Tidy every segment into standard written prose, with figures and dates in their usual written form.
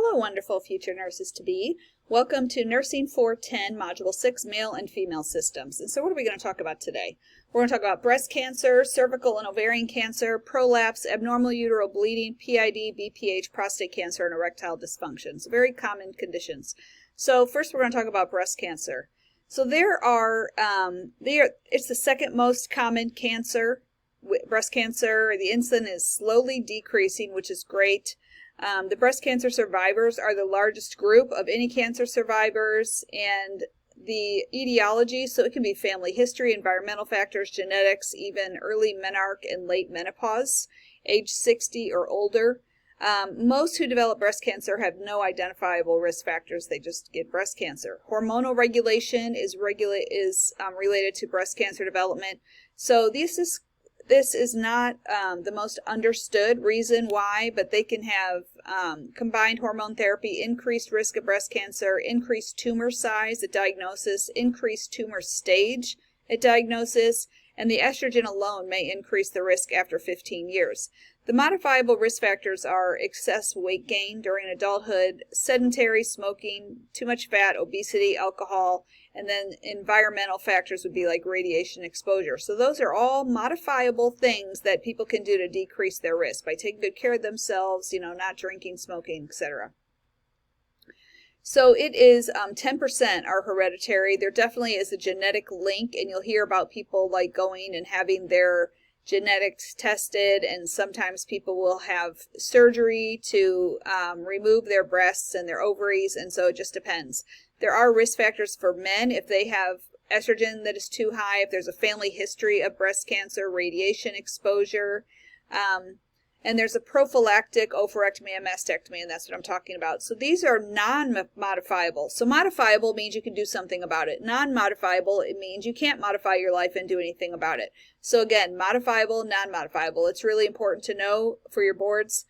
Hello, wonderful future nurses-to-be. Welcome to Nursing 410, Module 6, Male and Female Systems. And so what are we going to talk about today? We're going to talk about breast cancer, cervical and ovarian cancer, prolapse, abnormal uterine bleeding, PID, BPH, prostate cancer, and erectile dysfunctions. Very common conditions. So first we're going to talk about breast cancer. So it's the second most common cancer. Breast cancer, the incidence is slowly decreasing, which is great. The breast cancer survivors are the largest group of any cancer survivors, and the etiology, so it can be family history, environmental factors, genetics, even early menarche and late menopause, age 60 or older. Most who develop breast cancer have no identifiable risk factors. They just get breast cancer. Hormonal regulation is related to breast cancer development. So this is not the most understood reason why, but they can have combined hormone therapy, increased risk of breast cancer, increased tumor size at diagnosis, increased tumor stage at diagnosis, and the estrogen alone may increase the risk after 15 years. The modifiable risk factors are excess weight gain during adulthood, sedentary smoking, too much fat, obesity, alcohol, and then environmental factors would be like radiation exposure. So those are all modifiable things that people can do to decrease their risk by taking good care of themselves, not drinking, smoking, etc. So it is 10% are hereditary. There definitely is a genetic link, and you'll hear about people like going and having their genetics tested, and sometimes people will have surgery to remove their breasts and their ovaries, and so it just depends. There are risk factors for men if they have estrogen that is too high, if there's a family history of breast cancer, radiation exposure, and there's a prophylactic oophorectomy and mastectomy, and that's what I'm talking about. So these are non-modifiable. So modifiable means you can do something about it. Non-modifiable, it means you can't modify your life and do anything about it. So again, modifiable, non-modifiable. It's really important to know for your boards.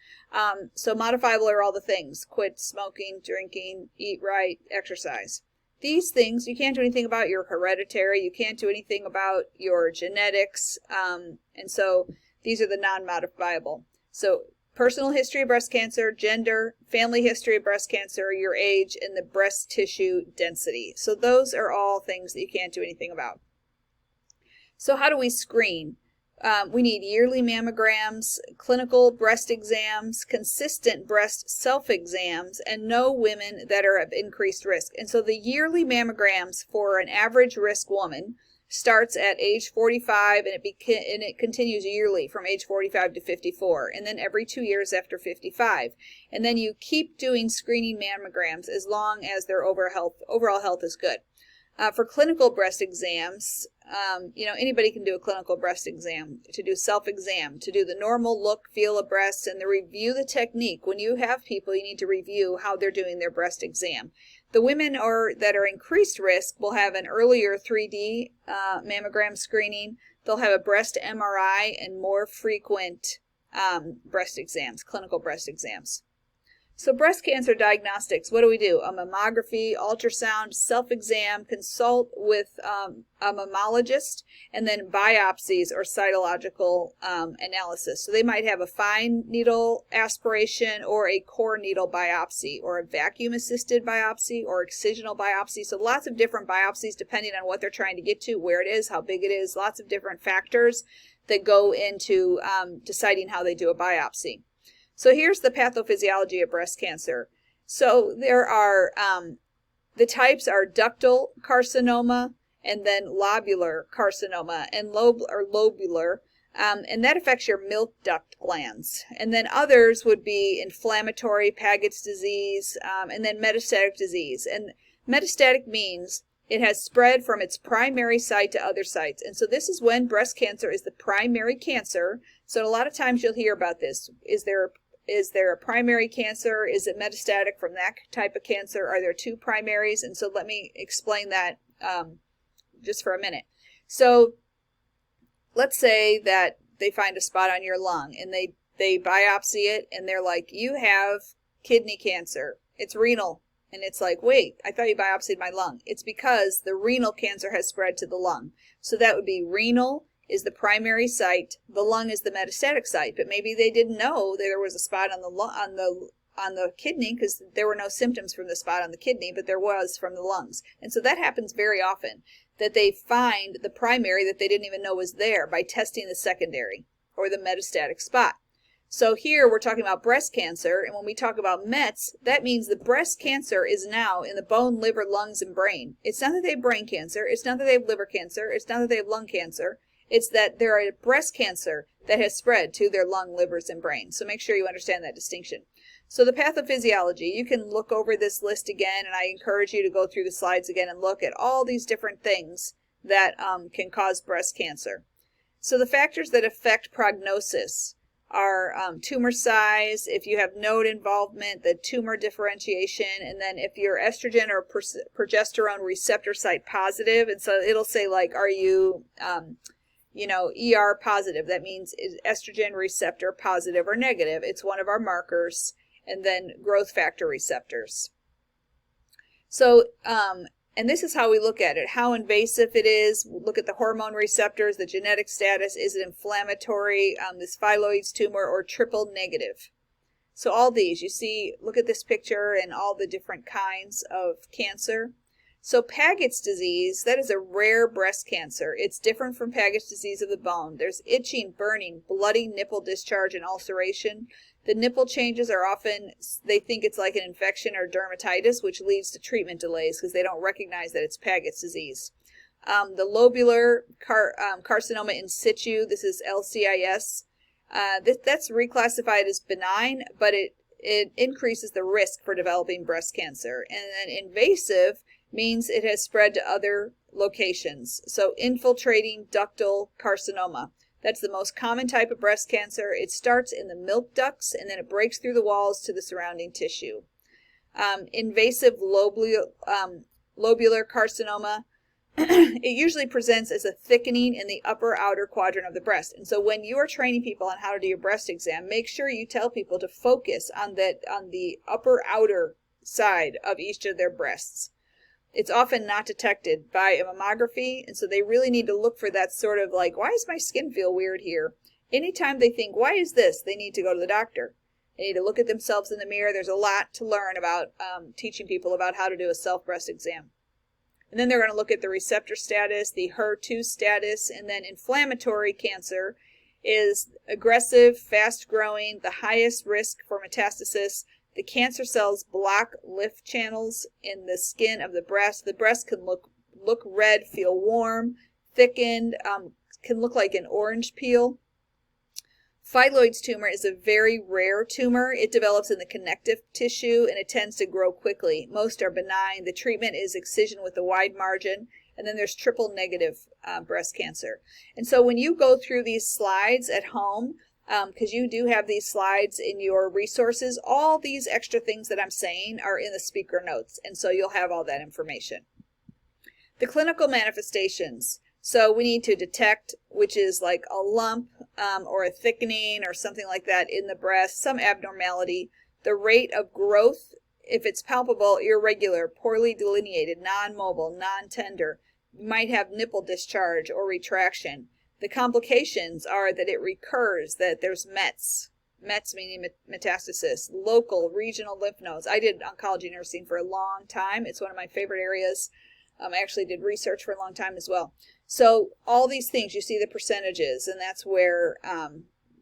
So modifiable are all the things. Quit smoking, drinking, eat right, exercise. These things, you can't do anything about. Your hereditary. You can't do anything about your genetics. And so these are the non-modifiable. So personal history of breast cancer, gender, family history of breast cancer, your age, and the breast tissue density. So those are all things that you can't do anything about. So how do we screen? We need yearly mammograms, clinical breast exams, consistent breast self-exams, and know women that are of increased risk. And so the yearly mammograms for an average risk woman starts at age 45, and it continues yearly from age 45 to 54, and then every 2 years after 55. And then you keep doing screening mammograms as long as their overall health is good. For clinical breast exams, anybody can do a clinical breast exam, to do self-exam, to do the normal look, feel of breasts, and to review the technique. When you have people, you need to review how they're doing their breast exam. The women that are increased risk will have an earlier 3D mammogram screening. They'll have a breast MRI and more frequent breast exams, clinical breast exams. So breast cancer diagnostics, what do we do? A mammography, ultrasound, self-exam, consult with a mammologist, and then biopsies or cytological analysis. So they might have a fine needle aspiration or a core needle biopsy or a vacuum-assisted biopsy or excisional biopsy. So lots of different biopsies depending on what they're trying to get to, where it is, how big it is, lots of different factors that go into deciding how they do a biopsy. So here's the pathophysiology of breast cancer. So there are, the types are ductal carcinoma and then lobular carcinoma and lobular, and that affects your milk duct glands. And then others would be inflammatory, Paget's disease, and then metastatic disease. And metastatic means it has spread from its primary site to other sites. And so this is when breast cancer is the primary cancer. So a lot of times you'll hear about this. Is there a primary cancer? Is it metastatic from that type of cancer? Are there two primaries? And so let me explain that just for a minute. So let's say that they find a spot on your lung and they biopsy it and they're like, you have kidney cancer. It's renal. And it's like, wait, I thought you biopsied my lung. It's because the renal cancer has spread to the lung. So that would be renal is the primary site, the lung is the metastatic site, but maybe they didn't know that there was a spot on the on the kidney because there were no symptoms from the spot on the kidney, but there was from the lungs. And so that happens very often, that they find the primary that they didn't even know was there by testing the secondary or the metastatic spot. So here we're talking about breast cancer, and when we talk about METs, that means the breast cancer is now in the bone, liver, lungs, and brain. It's not that they have brain cancer, it's not that they have liver cancer, it's not that they have lung cancer, it's that there are breast cancer that has spread to their lung, livers, and brain. So make sure you understand that distinction. So the pathophysiology, you can look over this list again, and I encourage you to go through the slides again and look at all these different things that can cause breast cancer. So the factors that affect prognosis are tumor size, if you have node involvement, the tumor differentiation, and then if you're estrogen or progesterone receptor site positive, and so it'll say like, are you, ER positive? That means is estrogen receptor positive or negative? It's one of our markers, and then growth factor receptors. So, and this is how we look at it, how invasive it is. We'll look at the hormone receptors, the genetic status, is it inflammatory, this phylloides tumor, or triple negative. So all these, you see, look at this picture and all the different kinds of cancer. So Paget's disease, that is a rare breast cancer. It's different from Paget's disease of the bone. There's itching, burning, bloody nipple discharge, and ulceration. The nipple changes are often, they think it's like an infection or dermatitis, which leads to treatment delays because they don't recognize that it's Paget's disease. The lobular carcinoma in situ, this is LCIS, that's reclassified as benign, but it increases the risk for developing breast cancer. And then invasive means it has spread to other locations. So infiltrating ductal carcinoma. That's the most common type of breast cancer. It starts in the milk ducts and then it breaks through the walls to the surrounding tissue. Invasive lobular carcinoma, it usually presents as a thickening in the upper outer quadrant of the breast. And so when you are training people on how to do your breast exam, make sure you tell people to focus on the upper outer side of each of their breasts. It's often not detected by a mammography, and so they really need to look for that sort of like, why does my skin feel weird here? Anytime they think, why is this, they need to go to the doctor. They need to look at themselves in the mirror. There's a lot to learn about teaching people about how to do a self-breast exam. And then they're going to look at the receptor status, the HER2 status, and then inflammatory cancer is aggressive, fast-growing, the highest risk for metastasis. The cancer cells block lymph channels in the skin of the breast. The breast can look red, feel warm, thickened, can look like an orange peel. Phylloides tumor is a very rare tumor. It develops in the connective tissue and it tends to grow quickly. Most are benign. The treatment is excision with a wide margin. And then there's triple negative breast cancer. And so when you go through these slides at home, because you do have these slides in your resources, all these extra things that I'm saying are in the speaker notes, and so you'll have all that information. The clinical manifestations. So we need to detect, which is like a lump or a thickening or something like that in the breast, some abnormality. The rate of growth, if it's palpable, irregular, poorly delineated, non-mobile, non-tender, you might have nipple discharge or retraction. The complications are that it recurs, that there's METs meaning metastasis, local, regional lymph nodes. I did oncology nursing for a long time. It's one of my favorite areas. I actually did research for a long time as well. So all these things, you see the percentages, and that's where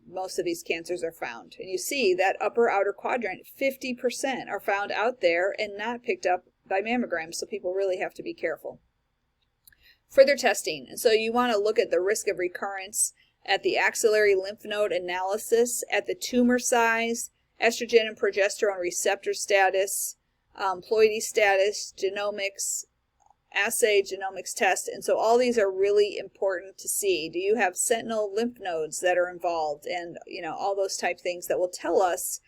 most of these cancers are found. And you see that upper outer quadrant, 50% are found out there and not picked up by mammograms, so people really have to be careful. Further testing, and so you want to look at the risk of recurrence at the axillary lymph node analysis, at the tumor size, estrogen and progesterone receptor status, ploidy status, genomics, assay genomics test, and so all these are really important to see. Do you have sentinel lymph nodes that are involved, and all those type things that will tell us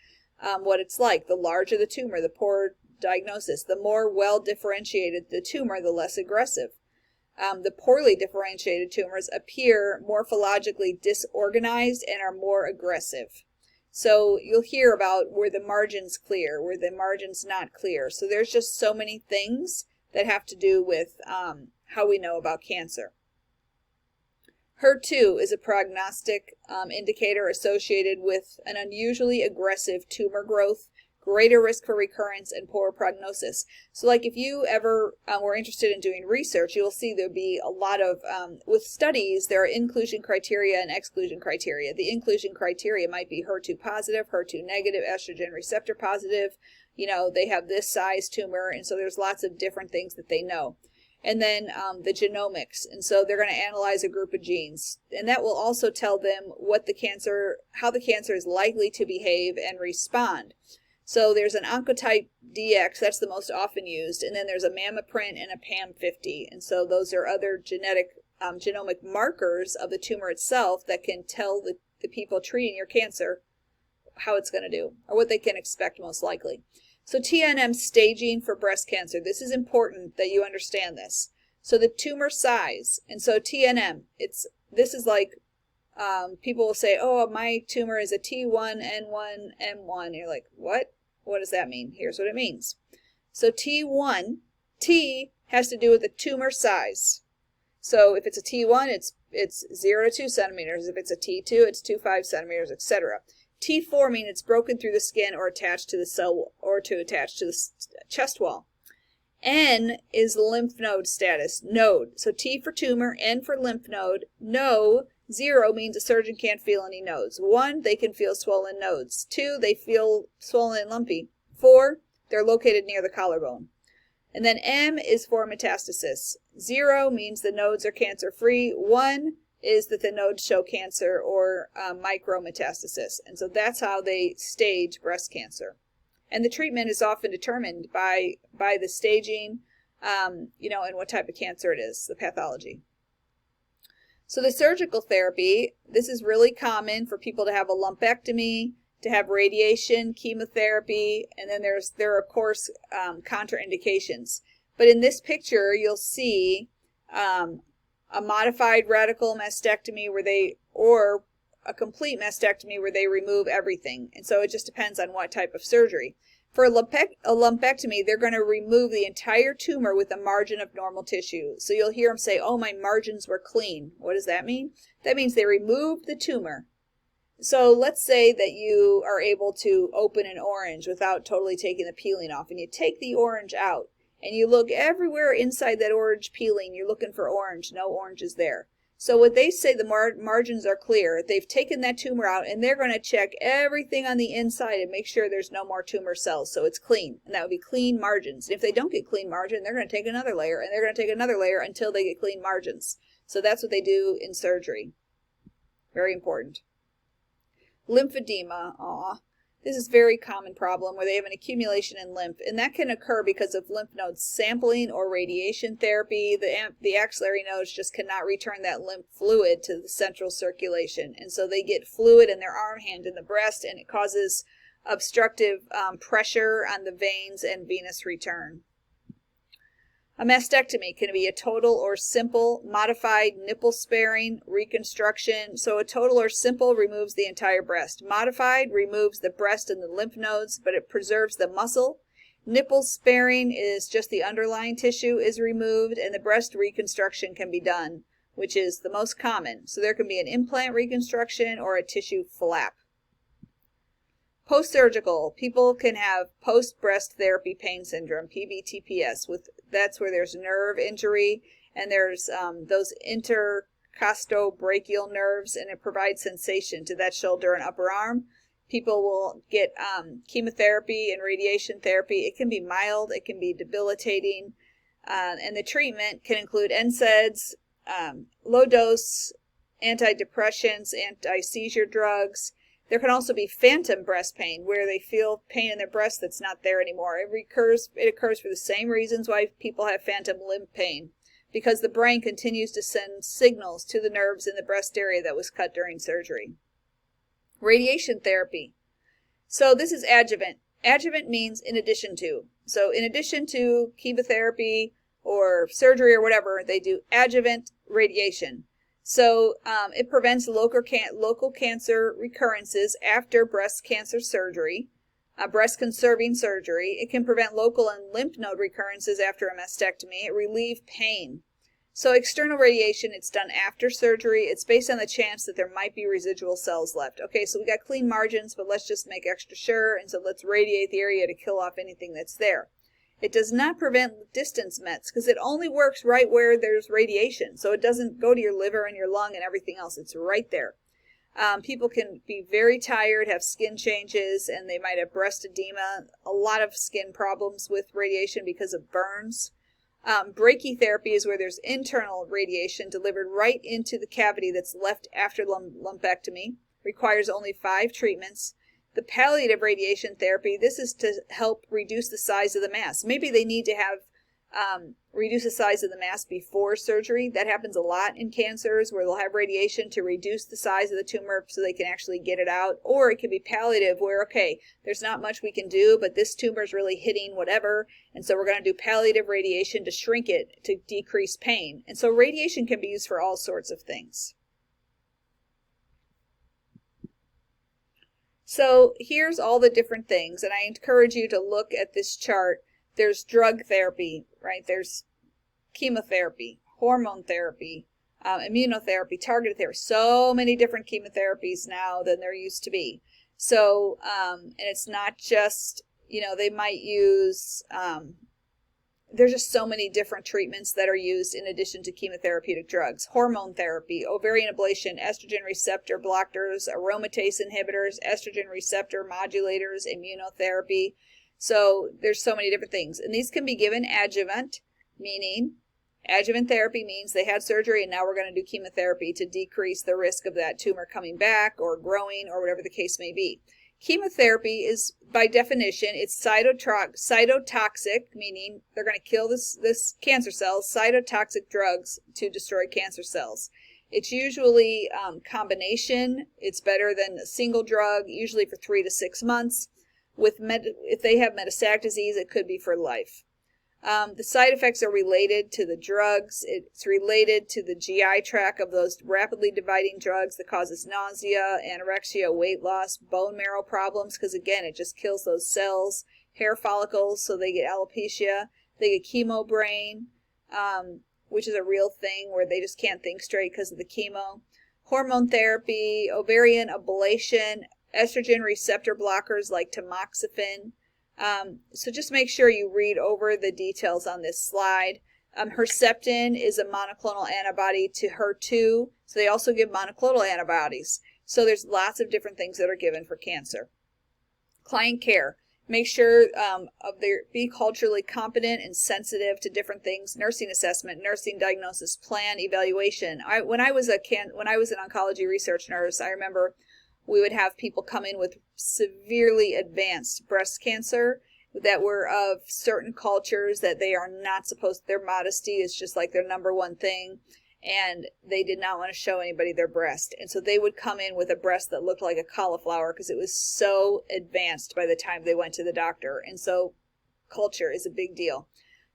what it's like. The larger the tumor, the poorer diagnosis. The more well differentiated the tumor, the less aggressive. The poorly differentiated tumors appear morphologically disorganized and are more aggressive. So you'll hear about were the margins clear, were the margins not clear. So there's just so many things that have to do with how we know about cancer. HER2 is a prognostic indicator associated with an unusually aggressive tumor growth. greater risk for recurrence, and poor prognosis. So like if you ever were interested in doing research, you'll see there'll be a lot of, with studies, there are inclusion criteria and exclusion criteria. The inclusion criteria might be HER2 positive, HER2 negative, estrogen receptor positive. You know, they have this size tumor, and so there's lots of different things that they know. And then the genomics, and so they're going to analyze a group of genes, and that will also tell them what the cancer, how the cancer is likely to behave and respond. So there's an Oncotype DX, that's the most often used, and then there's a MammaPrint and a PAM50, and so those are other genomic markers of the tumor itself that can tell the people treating your cancer how it's going to do, or what they can expect most likely. So TNM staging for breast cancer. This is important that you understand this. So the tumor size, and so TNM, this is like, people will say, oh, my tumor is a T1, N1, M1. You're like, what? What does that mean? Here's what it means. So T1, T has to do with the tumor size. So if it's a T1, it's 0 to 2 centimeters. If it's a T2, it's 2 to 5 centimeters, etc. T4 means it's broken through the skin or attached to the cell or attached to the chest wall. N is lymph node status, node. So T for tumor, N for lymph node. No, 0 means a surgeon can't feel any nodes. 1, they can feel swollen nodes. 2, they feel swollen and lumpy. 4, they're located near the collarbone. And then M is for metastasis. 0 means the nodes are cancer-free. 1 is that the nodes show cancer or micrometastasis. And so that's how they stage breast cancer. And the treatment is often determined by the staging, you know, and what type of cancer it is, the pathology. So the surgical therapy, this is really common for people to have a lumpectomy, to have radiation, chemotherapy, and then there are of course contraindications. But in this picture, you'll see a modified radical mastectomy or a complete mastectomy where they remove everything. And so it just depends on what type of surgery. For a lumpectomy, they're going to remove the entire tumor with a margin of normal tissue. So you'll hear them say, oh, my margins were clean. What does that mean? That means they removed the tumor. So let's say that you are able to open an orange without totally taking the peeling off, and you take the orange out, and you look everywhere inside that orange peeling, you're looking for orange, no orange is there. So what they say, the margins are clear. They've taken that tumor out, and they're going to check everything on the inside and make sure there's no more tumor cells, so it's clean. And that would be clean margins. And if they don't get clean margin, they're going to take another layer, and they're going to take another layer until they get clean margins. So that's what they do in surgery. Very important. Lymphedema, this is a very common problem where they have an accumulation in lymph, and that can occur because of lymph node sampling or radiation therapy. The axillary nodes just cannot return that lymph fluid to the central circulation, and so they get fluid in their arm, hand, and the breast, and it causes obstructive pressure on the veins and venous return. A mastectomy can be a total or simple, modified, nipple-sparing reconstruction. So a total or simple removes the entire breast. Modified removes the breast and the lymph nodes, but it preserves the muscle. Nipple-sparing is just the underlying tissue is removed, and the breast reconstruction can be done, which is the most common. So there can be an implant reconstruction or a tissue flap. Post-surgical, people can have post-breast therapy pain syndrome, PBTPS. That's where there's nerve injury, and there's those intercostobrachial nerves, and it provides sensation to that shoulder and upper arm. People will get chemotherapy and radiation therapy. It can be mild, it can be debilitating, and the treatment can include NSAIDs, low-dose antidepressants, anti-seizure drugs. There can also be phantom breast pain, where they feel pain in their breast that's not there anymore. It occurs for the same reasons why people have phantom limb pain, because the brain continues to send signals to the nerves in the breast area that was cut during surgery. Radiation therapy. So this is adjuvant. Adjuvant means in addition to. So in addition to chemotherapy or surgery or whatever, they do adjuvant radiation. So it prevents local cancer recurrences after breast cancer surgery, breast conserving surgery. It can prevent local and lymph node recurrences after a mastectomy. It relieves pain. So external radiation, it's done after surgery. It's based on the chance that there might be residual cells left. Okay, so we got clean margins, but let's just make extra sure, and so let's radiate the area to kill off anything that's there. It does not prevent distance mets because it only works right where there's radiation. So it doesn't go to your liver and your lung and everything else. It's right there. People can be very tired, have skin changes, and they might have breast edema, a lot of skin problems with radiation because of burns. Brachytherapy is where there's internal radiation delivered right into the cavity that's left after lumpectomy. Requires only 5 treatments. The palliative radiation therapy, this is to help reduce the size of the mass. Maybe they need to have reduce the size of the mass before surgery. That happens a lot in cancers where they'll have radiation to reduce the size of the tumor so they can actually get it out. Or it could be palliative where, okay, there's not much we can do, but this tumor is really hitting whatever, and so we're going to do palliative radiation to shrink it to decrease pain. And so radiation can be used for all sorts of things. So here's all the different things, and I encourage you to look at this chart. There's drug therapy, right? There's chemotherapy, hormone therapy, immunotherapy, targeted therapy. So many different chemotherapies now than there used to be. So, and it's not just, they might use, there's just so many different treatments that are used in addition to chemotherapeutic drugs. Hormone therapy, ovarian ablation, estrogen receptor blockers, aromatase inhibitors, estrogen receptor modulators, immunotherapy. So there's so many different things. And these can be given adjuvant, meaning adjuvant therapy means they had surgery and now we're going to do chemotherapy to decrease the risk of that tumor coming back or growing or whatever the case may be. Chemotherapy is, by definition, it's cytotoxic, meaning they're going to kill this cancer cells, cytotoxic drugs to destroy cancer cells. It's usually combination. It's better than a single drug, usually for 3 to 6 months. If they have metastatic disease, it could be for life. The side effects are related to the drugs. It's related to the GI tract of those rapidly dividing drugs that causes nausea, anorexia, weight loss, bone marrow problems, because again, it just kills those cells, hair follicles, so they get alopecia. They get chemo brain, which is a real thing where they just can't think straight because of the chemo. Hormone therapy, ovarian ablation, estrogen receptor blockers like tamoxifen. So just make sure you read over the details on this slide. Herceptin is a monoclonal antibody to HER2, so they also give monoclonal antibodies. So there's lots of different things that are given for cancer. Client care. Make sure be culturally competent and sensitive to different things. Nursing assessment, nursing diagnosis, plan, evaluation. When I was an oncology research nurse, I remember we would have people come in with severely advanced breast cancer that were of certain cultures that they are not supposed, their modesty is just like their number one thing, and they did not want to show anybody their breast. And so they would come in with a breast that looked like a cauliflower because it was so advanced by the time they went to the doctor. And so culture is a big deal.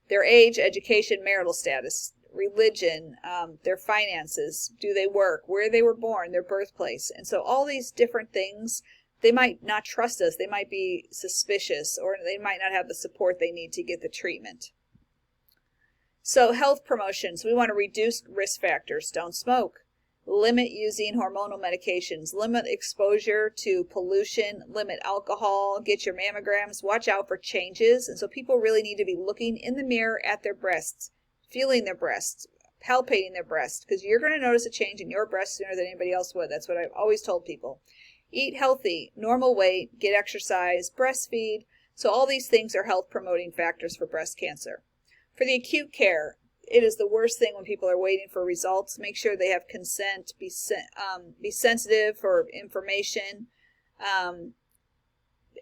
Their age, education, marital status, religion, their finances, do they work, where they were born, their birthplace. And so all these different things, they might not trust us, they might be suspicious, or they might not have the support they need to get the treatment. So health promotions, we want to reduce risk factors. Don't smoke, limit using hormonal medications, limit exposure to pollution, limit alcohol, get your mammograms, watch out for changes. And so people really need to be looking in the mirror at their breasts, feeling their breasts, palpating their breasts, because you're going to notice a change in your breast sooner than anybody else would. That's what I've always told people. Eat healthy, normal weight, get exercise, breastfeed. So all these things are health promoting factors for breast cancer. For the acute care, it is the worst thing when people are waiting for results. Make sure they have consent, be sensitive for information,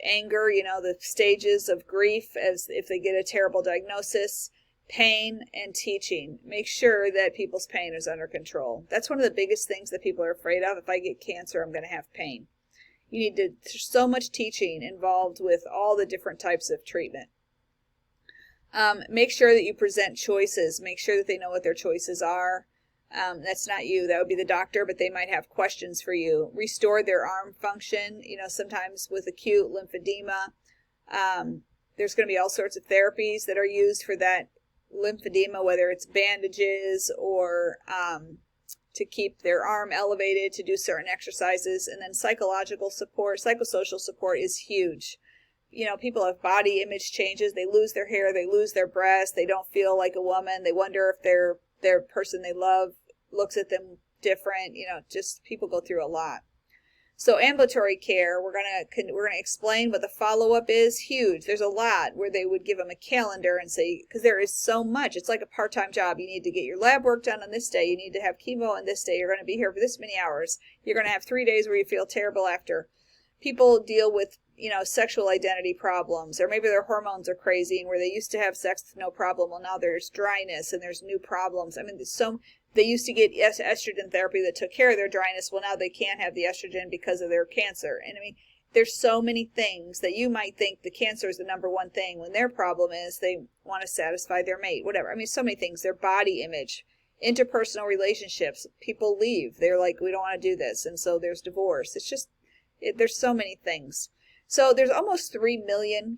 anger, the stages of grief as if they get a terrible diagnosis, pain, and teaching. Make sure that people's pain is under control. That's one of the biggest things that people are afraid of. If I get cancer, I'm going to have pain. There's so much teaching involved with all the different types of treatment. Make sure that you present choices. Make sure that they know what their choices are. That's not you. That would be the doctor, but they might have questions for you. Restore their arm function. Sometimes with acute lymphedema, there's going to be all sorts of therapies that are used for that lymphedema, whether it's bandages or to keep their arm elevated, to do certain exercises. And then psychological support, psychosocial support is huge. You know, people have body image changes. They lose their hair, they lose their breasts, they don't feel like a woman. They wonder if their person they love looks at them different. You know, just people go through a lot. So ambulatory care, we're gonna explain what the follow-up is. Huge. There's a lot where they would give them a calendar and say, because there is so much. It's like a part-time job. You need to get your lab work done on this day. You need to have chemo on this day. You're going to be here for this many hours. You're going to have 3 days where you feel terrible after. People deal with, you know, sexual identity problems, or maybe their hormones are crazy, and where they used to have sex with no problem, well, now there's dryness and there's new problems. I mean, they used to get estrogen therapy that took care of their dryness. Well, now they can't have the estrogen because of their cancer. And I mean, there's so many things that you might think the cancer is the number one thing, when their problem is they want to satisfy their mate, whatever. I mean, so many things. Their body image, interpersonal relationships. People leave. They're like, we don't want to do this. And so there's divorce. It's just, there's so many things. So there's almost 3 million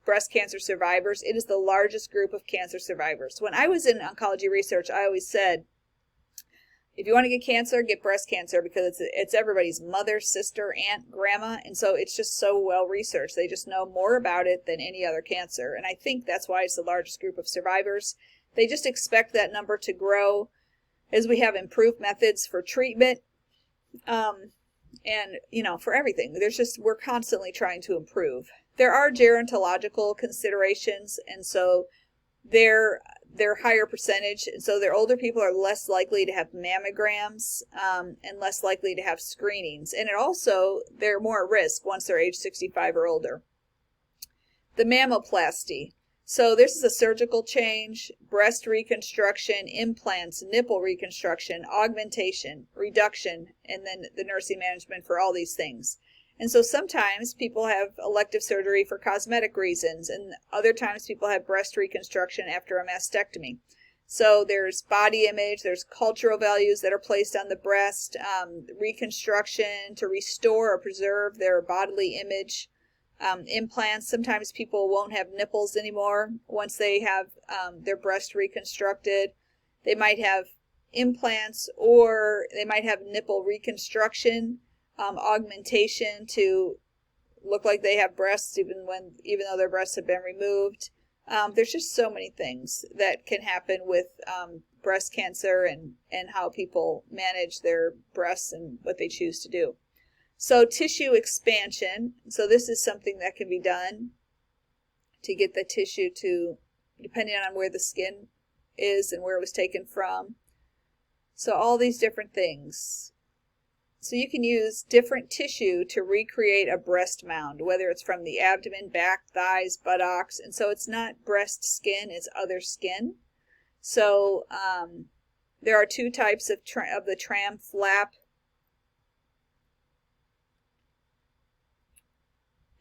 breast cancer survivors. It is the largest group of cancer survivors. When I was in oncology research, I always said, if you want to get cancer, get breast cancer, because it's everybody's mother, sister, aunt, grandma. And so it's just so well researched. They just know more about it than any other cancer. And I think that's why it's the largest group of survivors. They just expect that number to grow as we have improved methods for treatment. And, you know, for everything. We're constantly trying to improve. There are gerontological considerations, and so they're higher percentage. And so their older people are less likely to have mammograms, and less likely to have screenings. And they're more at risk once they're age 65 or older. The mammoplasty. So this is a surgical change, breast reconstruction, implants, nipple reconstruction, augmentation, reduction, and then the nursing management for all these things. And so sometimes people have elective surgery for cosmetic reasons, and other times people have breast reconstruction after a mastectomy. So there's body image, there's cultural values that are placed on the breast, reconstruction to restore or preserve their bodily image. Implants, sometimes people won't have nipples anymore once they have their breast reconstructed. They might have implants, or they might have nipple reconstruction, augmentation to look like they have breasts even though their breasts have been removed. There's just so many things that can happen with breast cancer and how people manage their breasts and what they choose to do. So tissue expansion. So this is something that can be done to get the tissue to, depending on where the skin is and where it was taken from. So all these different things. So you can use different tissue to recreate a breast mound, whether it's from the abdomen, back, thighs, buttocks. And so it's not breast skin, it's other skin. So there are two types of the tram flap.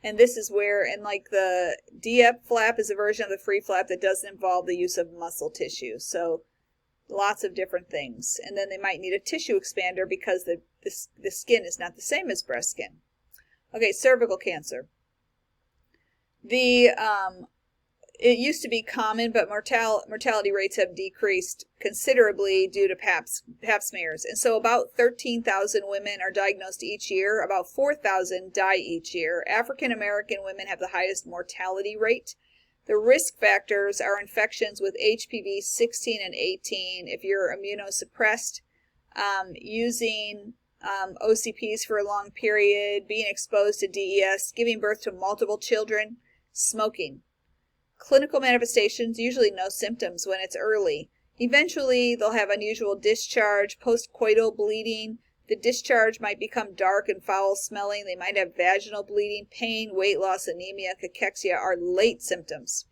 And this is where, and like the DF flap is a version of the free flap that doesn't involve the use of muscle tissue. So lots of different things. And then they might need a tissue expander because the skin is not the same as breast skin. Okay, cervical cancer. It used to be common, but mortality rates have decreased considerably due to pap smears. And so about 13,000 women are diagnosed each year. About 4,000 die each year. African American women have the highest mortality rate. The risk factors are infections with HPV 16 and 18. If you're immunosuppressed, using OCPs for a long period, being exposed to DES, giving birth to multiple children, smoking. Clinical manifestations, usually no symptoms when it's early. Eventually, they'll have unusual discharge, postcoital bleeding. The discharge might become dark and foul smelling. They might have vaginal bleeding, pain, weight loss, anemia, cachexia are late symptoms.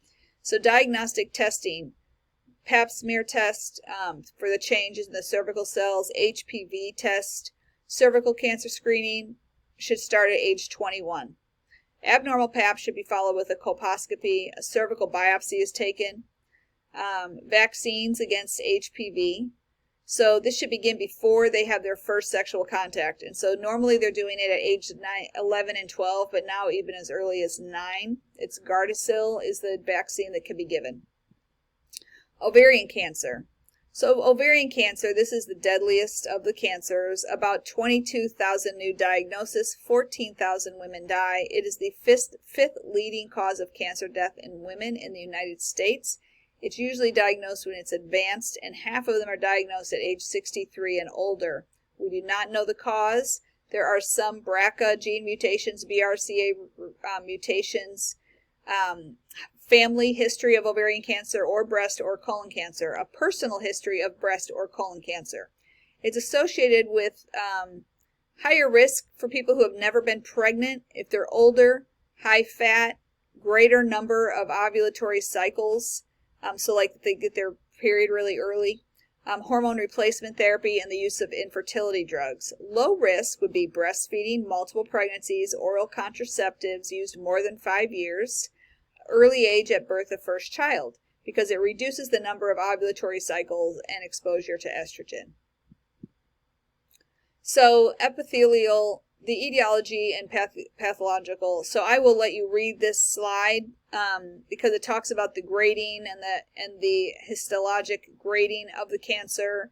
So diagnostic testing, pap smear test for the changes in the cervical cells, HPV test, cervical cancer screening should start at age 21. Abnormal pap should be followed with a colposcopy. A cervical biopsy is taken. Vaccines against HPV. So this should begin before they have their first sexual contact. And so normally they're doing it at age 11 and 12, but now even as early as 9. It's Gardasil is the vaccine that can be given. Ovarian cancer. So ovarian cancer, this is the deadliest of the cancers. About 22,000 new diagnoses, 14,000 women die. It is the fifth leading cause of cancer death in women in the United States. It's usually diagnosed when it's advanced, and half of them are diagnosed at age 63 and older. We do not know the cause. There are some BRCA gene mutations, BRCA mutations, family history of ovarian cancer or breast or colon cancer, a personal history of breast or colon cancer. It's associated with higher risk for people who have never been pregnant, if they're older, high fat, greater number of ovulatory cycles, so like they get their period really early, hormone replacement therapy, and the use of infertility drugs. Low risk would be breastfeeding, multiple pregnancies, oral contraceptives used more than 5 years, early age at birth of first child, because it reduces the number of ovulatory cycles and exposure to estrogen. So epithelial, the etiology and pathological. So I will let you read this slide because it talks about the grading and the histologic grading of the cancer.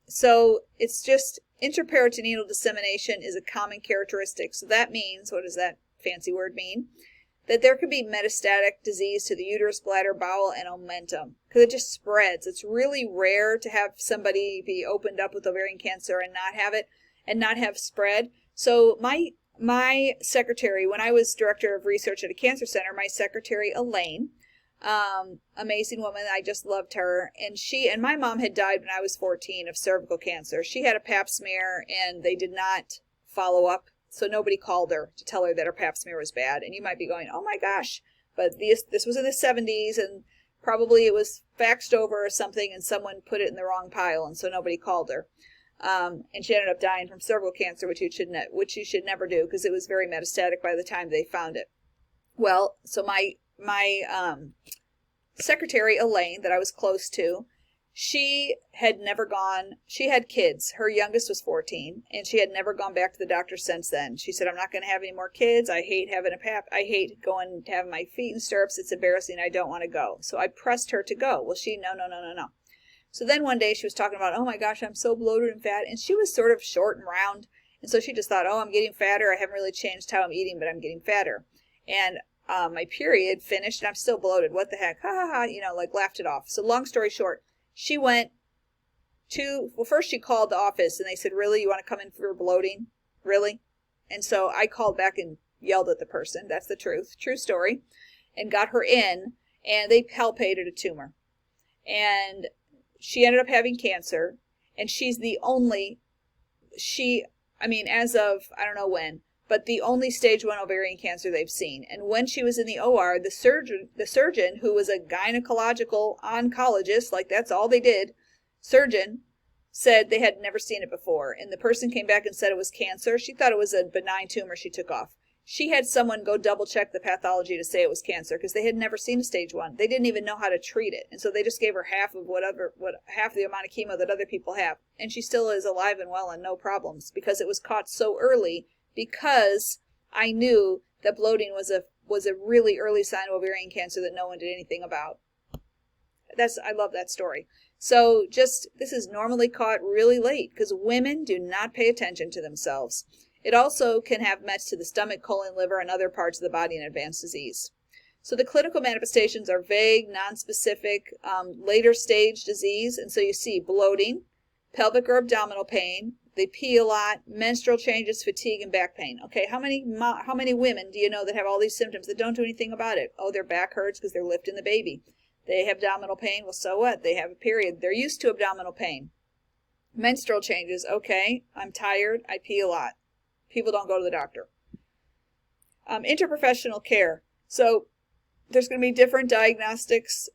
So it's just intraperitoneal dissemination is a common characteristic. So that means, what does that fancy word mean? That there could be metastatic disease to the uterus, bladder, bowel, and omentum, because it just spreads. It's really rare to have somebody be opened up with ovarian cancer and not have it, and not have spread. So my secretary, when I was director of research at a cancer center, my secretary Elaine, amazing woman, I just loved her, and my mom had died when I was 14 of cervical cancer. She had a pap smear, and they did not follow up. So nobody called her to tell her that her pap smear was bad. And you might be going, oh my gosh, but this was in the 70s, and probably it was faxed over or something, and someone put it in the wrong pile, and so nobody called her. And she ended up dying from cervical cancer, which you should never do, because it was very metastatic by the time they found it. Well, so my secretary Elaine, that I was close to, she had kids. Her youngest was 14, and she had never gone back to the doctor since then. She said, I'm not going to have any more kids. I hate having I hate going to have my feet in stirrups. It's embarrassing. I don't want to go. So I pressed her to go. Well, no. So then one day she was talking about, oh my gosh, I'm so bloated and fat. And she was sort of short and round. And so she just thought, oh, I'm getting fatter. I haven't really changed how I'm eating, but I'm getting fatter. And my period finished, and I'm still bloated. What the heck? Ha ha ha, like laughed it off. So long story short, she went first she called the office, and they said, really, you want to come in for bloating? Really? And so I called back and yelled at the person. That's the truth. True story. And got her in, and they palpated a tumor. And she ended up having cancer, and she's the only, as of, I don't know when, but the only stage 1 ovarian cancer they've seen. And when she was in the OR, the surgeon, who was a gynecological oncologist, like that's all they did, surgeon, said they had never seen it before. And the person came back and said it was cancer. She thought it was a benign tumor she took off. She had someone go double check the pathology to say it was cancer, because they had never seen a stage 1. They didn't even know how to treat it. And so they just gave her half the amount of chemo that other people have. And she still is alive and well and no problems, because it was caught so early, because I knew that bloating was a really early sign of ovarian cancer that no one did anything about. I love that story. So this is normally caught really late, because women do not pay attention to themselves. It also can have mets to the stomach, colon, liver, and other parts of the body in advanced disease. So the clinical manifestations are vague, nonspecific, later stage disease. And so you see bloating, pelvic or abdominal pain, they pee a lot, menstrual changes, fatigue, and back pain. Okay, how many women do you know that have all these symptoms that don't do anything about it? Oh, their back hurts because they're lifting the baby. They have abdominal pain. Well, so what? They have a period. They're used to abdominal pain. Menstrual changes. Okay, I'm tired. I pee a lot. People don't go to the doctor. Interprofessional care. So there's going to be different diagnostics,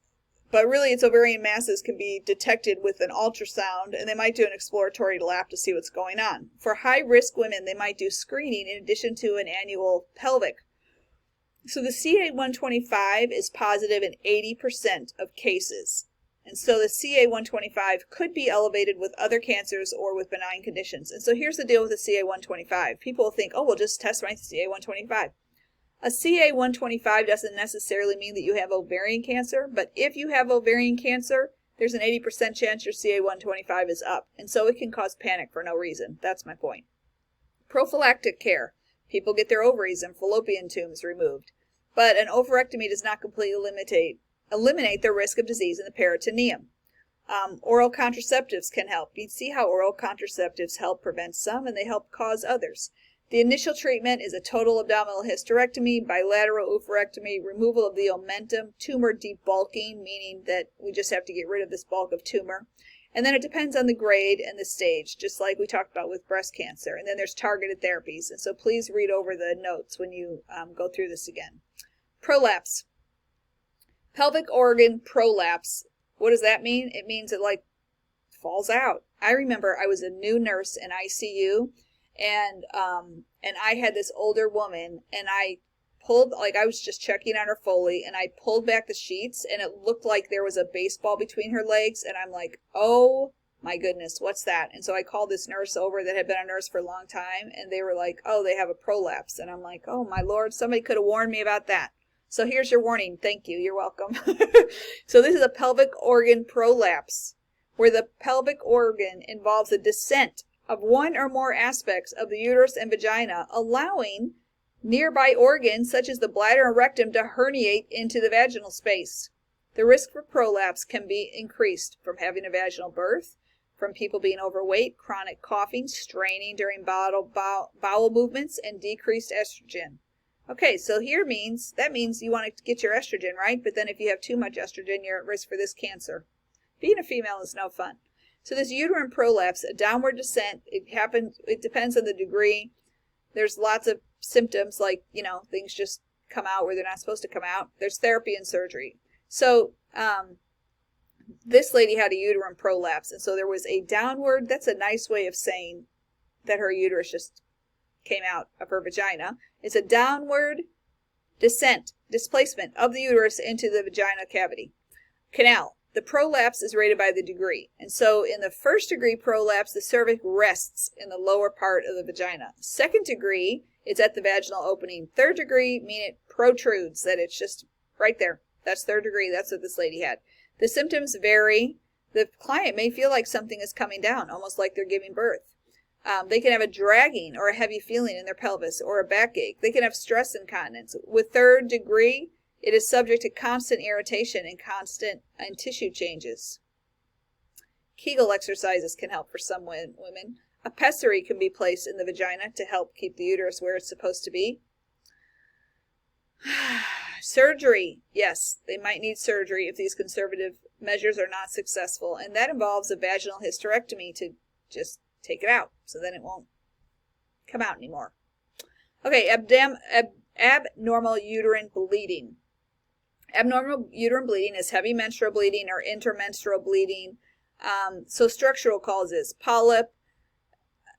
but really it's ovarian masses can be detected with an ultrasound, and they might do an exploratory lab to see what's going on. For high-risk women, they might do screening in addition to an annual pelvic. So the CA125 is positive in 80% of cases. And so the CA125 could be elevated with other cancers or with benign conditions. And so here's the deal with the CA125. People think, oh, we'll just test my CA125. A CA-125 doesn't necessarily mean that you have ovarian cancer, but if you have ovarian cancer, there's an 80% chance your CA-125 is up, and so it can cause panic for no reason. That's my point. Prophylactic care. People get their ovaries and fallopian tubes removed, but an ovarectomy does not completely eliminate the risk of disease in the peritoneum. Oral contraceptives can help. You see how oral contraceptives help prevent some and they help cause others. The initial treatment is a total abdominal hysterectomy, bilateral oophorectomy, removal of the omentum, tumor debulking, meaning that we just have to get rid of this bulk of tumor. And then it depends on the grade and the stage, just like we talked about with breast cancer. And then there's targeted therapies. And so please read over the notes when you go through this again. Prolapse. Pelvic organ prolapse. What does that mean? It means it like falls out. I remember I was a new nurse in ICU. And I had this older woman, and I pulled, like I was just checking on her Foley, and I pulled back the sheets, and it looked like there was a baseball between her legs, and I'm like, oh my goodness, what's that? And so I called this nurse over that had been a nurse for a long time, and they were like, oh, they have a prolapse. And I'm like, oh my Lord, somebody could have warned me about that. So here's your warning. Thank you. You're welcome. So this is a pelvic organ prolapse, where the pelvic organ involves a descent of one or more aspects of the uterus and vagina, allowing nearby organs such as the bladder and rectum to herniate into the vaginal space. The risk for prolapse can be increased from having a vaginal birth, from people being overweight, chronic coughing, straining during bowel movements, and decreased estrogen. Okay, so that means you want to get your estrogen, right? But then if you have too much estrogen, you're at risk for this cancer. Being a female is no fun. So this uterine prolapse, a downward descent, it depends on the degree. There's lots of symptoms like, things just come out where they're not supposed to come out. There's therapy and surgery. So this lady had a uterine prolapse, and so there was a downward, that's a nice way of saying that her uterus just came out of her vagina. It's a downward displacement of the uterus into the vagina cavity. Canal. The prolapse is rated by the degree. And so in the first degree prolapse, the cervix rests in the lower part of the vagina. Second degree, it's at the vaginal opening. Third degree, mean it protrudes, that it's just right there. That's third degree. That's what this lady had. The symptoms vary. The client may feel like something is coming down, almost like they're giving birth. They can have a dragging or a heavy feeling in their pelvis or a backache. They can have stress incontinence. With third degree, it is subject to constant irritation and tissue changes. Kegel exercises can help for some women. A pessary can be placed in the vagina to help keep the uterus where it's supposed to be. Surgery. Yes, they might need surgery if these conservative measures are not successful. And that involves a vaginal hysterectomy to just take it out, so then it won't come out anymore. Okay, abnormal uterine bleeding. Abnormal uterine bleeding is heavy menstrual bleeding or intermenstrual bleeding. So structural causes, polyp.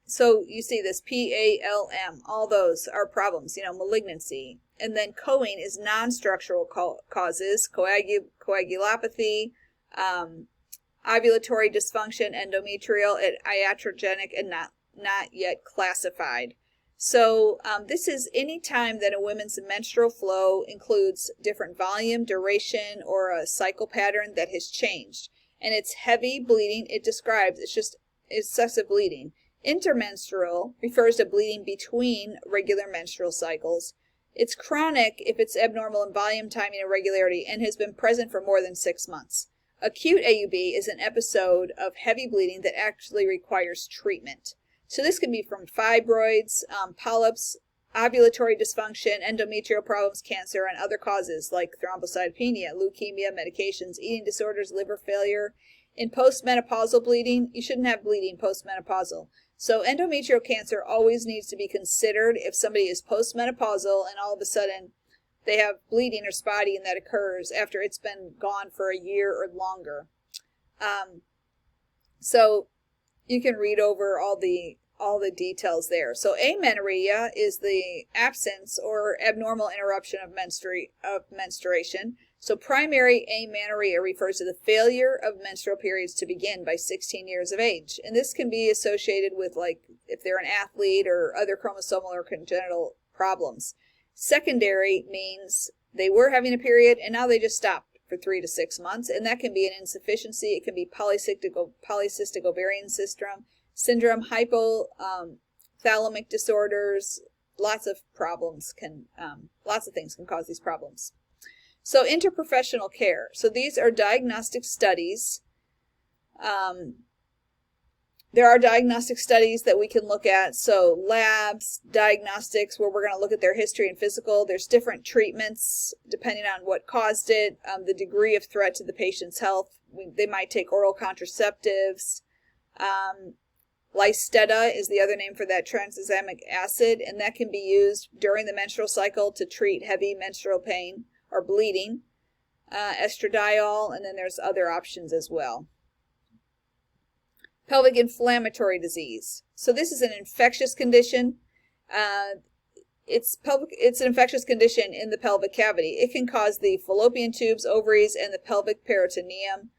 So you see this PALM, all those are problems, malignancy. And then COIN is non-structural causes, coagulopathy, ovulatory dysfunction, endometrial, iatrogenic, and not yet classified. So this is any time that a woman's menstrual flow includes different volume, duration, or a cycle pattern that has changed. And it's heavy bleeding. It describes, it's just excessive bleeding. Intermenstrual refers to bleeding between regular menstrual cycles. It's chronic if it's abnormal in volume, timing, and regularity and has been present for more than 6 months. Acute AUB is an episode of heavy bleeding that actually requires treatment. So this can be from fibroids, polyps, ovulatory dysfunction, endometrial problems, cancer, and other causes like thrombocytopenia, leukemia, medications, eating disorders, liver failure. In postmenopausal bleeding, you shouldn't have bleeding postmenopausal. So endometrial cancer always needs to be considered if somebody is postmenopausal and all of a sudden they have bleeding or spotting that occurs after it's been gone for a year or longer. So you can read over all the details there. So amenorrhea is the absence or abnormal interruption of menstruation. So primary amenorrhea refers to the failure of menstrual periods to begin by 16 years of age. And this can be associated with, like, if they're an athlete or other chromosomal or congenital problems. Secondary means they were having a period and now they just stopped for 3 to 6 months, and that can be an insufficiency. It can be polycystic ovarian syndrome, hypothalamic disorders. Lots of things can cause these problems. So interprofessional care. So these are diagnostic studies. There are diagnostic studies that we can look at. So labs, diagnostics, where we're going to look at their history and physical. There's different treatments depending on what caused it, the degree of threat to the patient's health. They might take oral contraceptives. Lysteta is the other name for that tranexamic acid, and that can be used during the menstrual cycle to treat heavy menstrual pain or bleeding. Estradiol, and then there's other options as well. Pelvic inflammatory disease. So this is an infectious condition. It's an infectious condition in the pelvic cavity. It can cause the fallopian tubes, ovaries, and the pelvic peritoneum.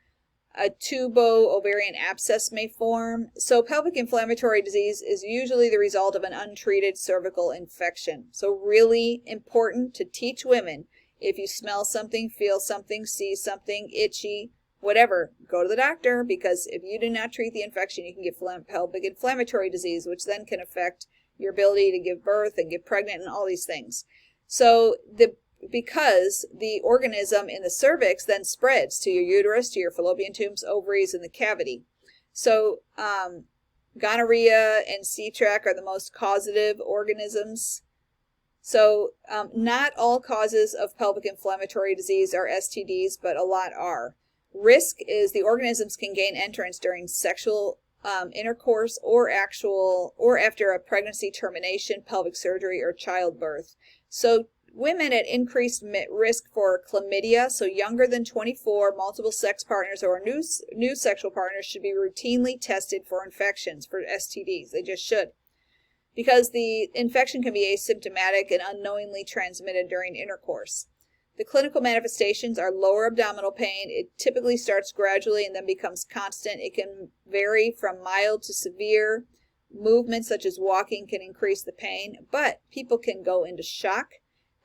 A tubo-ovarian abscess may form. So pelvic inflammatory disease is usually the result of an untreated cervical infection. So really important to teach women, if you smell something, feel something, see something, itchy, whatever, go to the doctor, because if you do not treat the infection, you can get pelvic inflammatory disease, which then can affect your ability to give birth and get pregnant and all these things. So because the organism in the cervix then spreads to your uterus, to your fallopian tubes, ovaries, and the cavity. So gonorrhea and C-tract are the most causative organisms. So not all causes of pelvic inflammatory disease are STDs, but a lot are. Risk is the organisms can gain entrance during sexual intercourse or after a pregnancy termination, pelvic surgery, or childbirth. So women at increased risk for chlamydia, so younger than 24, multiple sex partners, or new sexual partners should be routinely tested for infections, for STDs. They just should. Because the infection can be asymptomatic and unknowingly transmitted during intercourse. The clinical manifestations are lower abdominal pain. It typically starts gradually and then becomes constant. It can vary from mild to severe. Movements such as walking can increase the pain, but people can go into shock.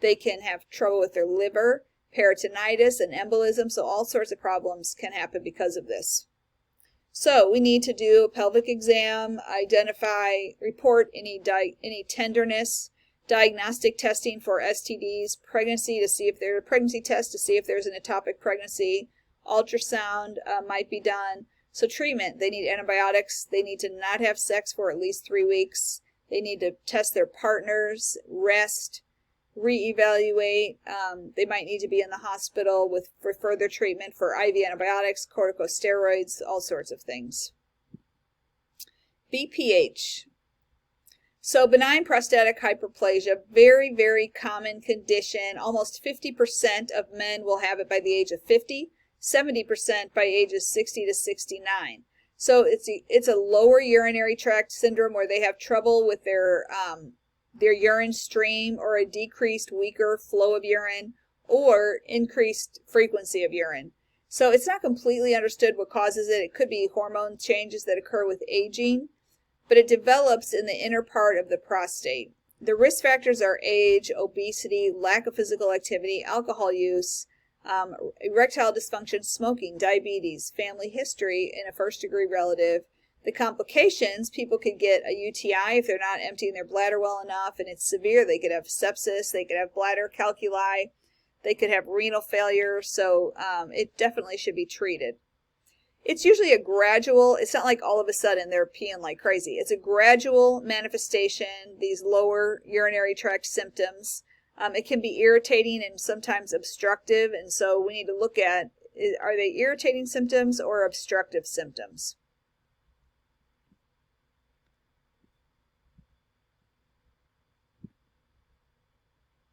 They can have trouble with their liver, peritonitis, and embolism, so all sorts of problems can happen because of this. So we need to do a pelvic exam, identify, report any tenderness, diagnostic testing for STDs, pregnancy to see if there's a pregnancy test to see if there's an ectopic pregnancy, ultrasound might be done. So treatment, they need antibiotics, they need to not have sex for at least 3 weeks, they need to test their partners, rest, reevaluate. They might need to be in the hospital for further treatment for IV antibiotics, corticosteroids, all sorts of things. BPH. So benign prostatic hyperplasia, very, very common condition. Almost 50% of men will have it by the age of 50, 70% by ages 60 to 69. So it's a lower urinary tract syndrome where they have trouble with their urine stream, or a decreased, weaker flow of urine, or increased frequency of urine. So it's not completely understood what causes it. It could be hormone changes that occur with aging, but it develops in the inner part of the prostate. The risk factors are age, obesity, lack of physical activity, alcohol use, erectile dysfunction, smoking, diabetes, family history in a first-degree relative. The complications, people could get a UTI if they're not emptying their bladder well enough and it's severe. They could have sepsis, they could have bladder calculi, they could have renal failure, so it definitely should be treated. It's usually a gradual, it's not like all of a sudden they're peeing like crazy. It's a gradual manifestation, these lower urinary tract symptoms. It can be irritating and sometimes obstructive, and so we need to look at, are they irritating symptoms or obstructive symptoms?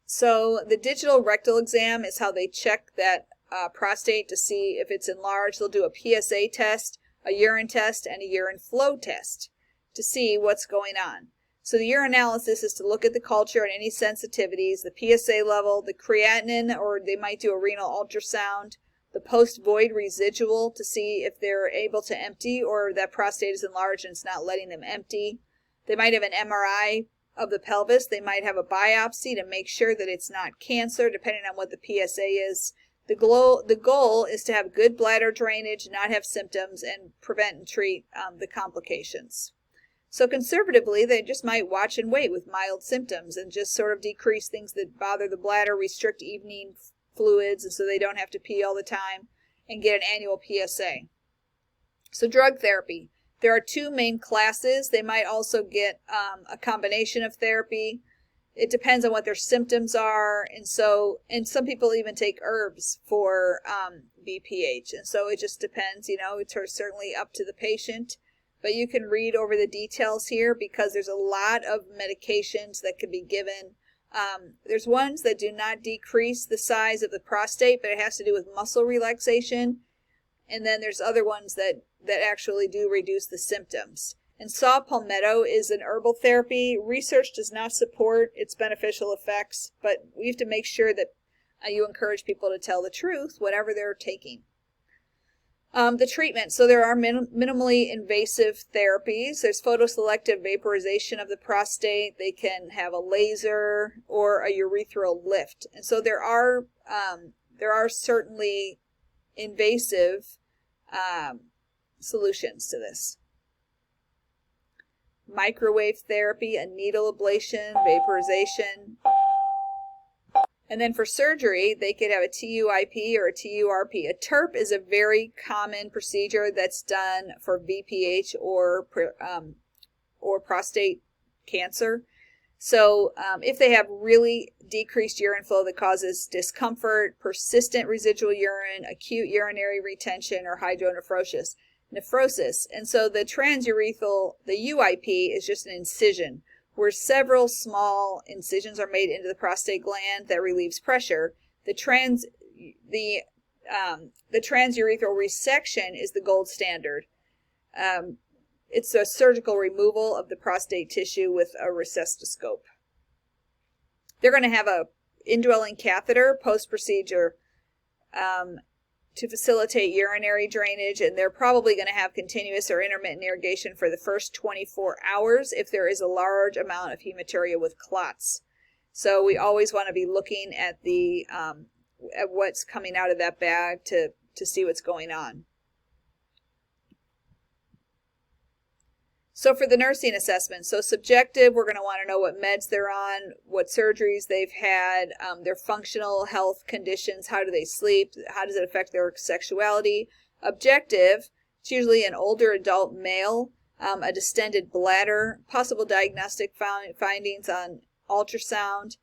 So the digital rectal exam is how they check that prostate to see if it's enlarged. They'll do a PSA test, a urine test, and a urine flow test to see what's going on. So the urinalysis is to look at the culture and any sensitivities, the PSA level, the creatinine, or they might do a renal ultrasound, the post-void residual to see if they're able to empty or that prostate is enlarged and it's not letting them empty. They might have an MRI of the pelvis. They might have a biopsy to make sure that it's not cancer, depending on what the PSA is. The goal is to have good bladder drainage, not have symptoms, and prevent and treat the complications. So conservatively, they just might watch and wait with mild symptoms and just sort of decrease things that bother the bladder, restrict evening fluids, and so they don't have to pee all the time, and get an annual PSA. So drug therapy. There are two main classes. They might also get a combination of therapy. It depends on what their symptoms are, and some people even take herbs for BPH, and so it just depends. It's certainly up to the patient, but you can read over the details here because there's a lot of medications that can be given. There's ones that do not decrease the size of the prostate, but it has to do with muscle relaxation, and then there's other ones that actually do reduce the symptoms. And saw palmetto is an herbal therapy. Research does not support its beneficial effects, but we have to make sure that you encourage people to tell the truth, whatever they're taking. The treatment. So there are minimally invasive therapies. There's photoselective vaporization of the prostate. They can have a laser or a urethral lift. And so there are certainly invasive solutions to this. Microwave therapy, a needle ablation, vaporization. And then for surgery, they could have a TUIP or a TURP. A TURP is a very common procedure that's done for BPH or prostate cancer. So if they have really decreased urine flow that causes discomfort, persistent residual urine, acute urinary retention, or hydronephrosis. And so the the UIP is just an incision where several small incisions are made into the prostate gland that relieves pressure. The transurethral resection is the gold standard. It's a surgical removal of the prostate tissue with a recystoscope. They're going to have a indwelling catheter post-procedure to facilitate urinary drainage, and they're probably going to have continuous or intermittent irrigation for the first 24 hours if there is a large amount of hematuria with clots. So we always want to be looking at at what's coming out of that bag to see what's going on. So for the nursing assessment, so subjective, we're going to want to know what meds they're on, what surgeries they've had, their functional health conditions, how do they sleep, how does it affect their sexuality. Objective, it's usually an older adult male, a distended bladder, possible diagnostic findings on ultrasound.